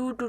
2 to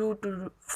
2 to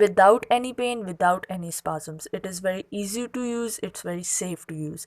without any pain, without any spasms. It is very easy to use, it's very safe to use.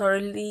thoroughly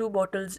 2 bottles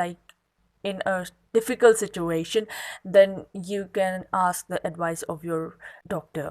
like in a difficult situation then you can ask the advice of your doctor.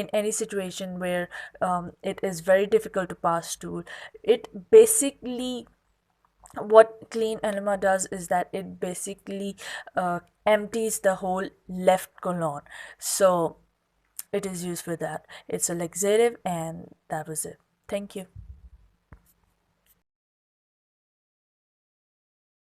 in any situation where it is very difficult to pass stool, it basically what clean enema does is that it basically empties the whole left colon. So it is used for that. It's a laxative and that was it. Thank you.